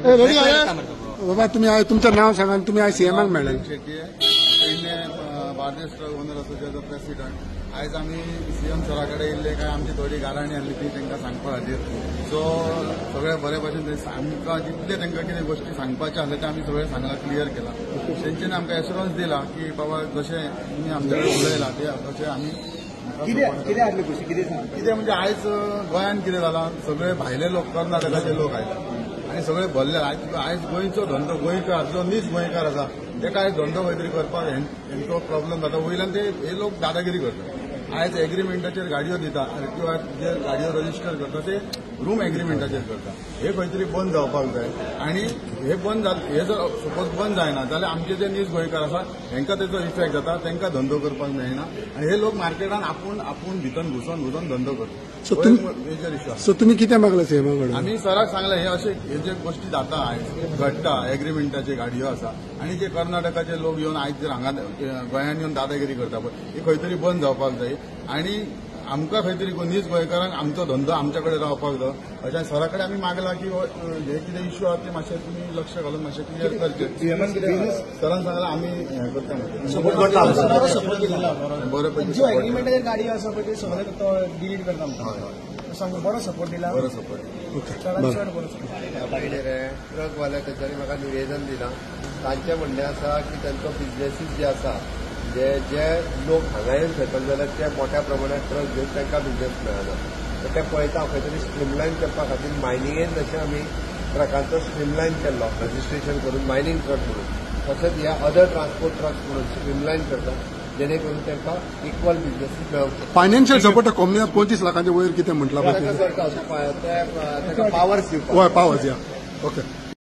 ready बाबा तुम्ही तुमचं नाव सांगा आणि तुम्ही सीएमाक मेळ्ळे भारतीय ट्रक ओनर असोसिएशनचो प्रेसिडेंट आयज आमी सीएम सरा कडेन येयल्ले काय आमची थोडी गाराणी आहली ती तांकां सांगपा खातीर सो सगळे बरे भशेन आमकां जितले तांकां कितें गोश्टी सांगपाचे आहले ते आमी सगळे सांगला क्लियर केला तेंच्यांनी आमकां एश्युरन्स दिला की बाबा जशें तुमी आमचे कडेन उलयला ते तशें आमी कितें म्हणजे आयज गोंयान कितें जालां सगळे भायले लोक कर्नाटकाचे लोक आयज आनी सगळे भरले आयज गोंयचो धंदो गोंयकार जो नीज गोंयकार आसा तेका आयज धंदो खंय तरी करपाक हेंचो प्रॉब्लेम जाता वयल्यान ते हे लोक दादागिरी करतात आयज एग्रीमेंटाचेर गाडयो दिता किंवा जे गाडयो रजिस्टर करता ते रूम एग्रीमेंटाचेर करता हे खंय तरी बंद जावपाक जाय आनी हे बंद हे जर सपोज बंद जायना जाल्यार आमचे जे नीज गोंयकार आसा हेंकां तेचो इफेक्ट जाता तांकां धंदो करपाक मेळना आनी हे लोक मार्केटान आपूण भितर घुसोन धंदो करता मेजर इश्यू सो तुम्ही कितें मागला सीएमाकडे आमी सराक सांगलें हे अशे हे जे गोश्टी जाता आयज घडटा एग्रीमेंटाचे गाडयो आसा आनी जे कर्नाटकाचे लोक येवन आयज जर हांगा गोंयांत येवन दादागिरी करता पळय ही खंय तरी बंद जावपाक जाय आनी आमकां खंय तरी नीज गोंयकारांक आमचो धंदो आमचे कडेन रावपाक जाय अशें सरा कडेन आमी मागला की हे कितें इश्यू आसा ते मातशें तुमी लक्ष घालून मातशें क्लियर करचें सरान सांगलां आमी हें करता बरे पयलीं एग्रीमेंटाचेर गाडयो आसा पळय ते सगळे तो डिलीट करता सांगू बरो सपोर्ट दिला बरो सपोर्ट चड बरो सपोर्ट ट्रकवाले तेंच्यांनी म्हाका निवेदन दिलां तांचें म्हणणें आसा की तांचो बिजनेसीस जे आसा जे लोक हांगा येवन सेटल जाल्यात ते मोठ्या प्रमाणात ट्रक घेवन तांकां बिजनेस मेळना तर ते पळयता खंय तरी स्ट्रीमलायन करपा खातीर मायनिंगेन जशें आमी ट्रकांचो स्ट्रीमलायन केल्लो रजिस्ट्रेशन करून मायनिंग ट्रक म्हणून तशेंच ह्या अदर ट्रान्सपोर्ट ट्रक्स म्हणून स्ट्रीमलायन करतात जेणे करून तांकां इक्वल बिजनेसीस मेळप फायनान्शियल सपोर्ट कमी 25 लाखांच्या वयर कितें म्हटलां ताका करता पावर्स दिवपाक हय पावर्स या ओके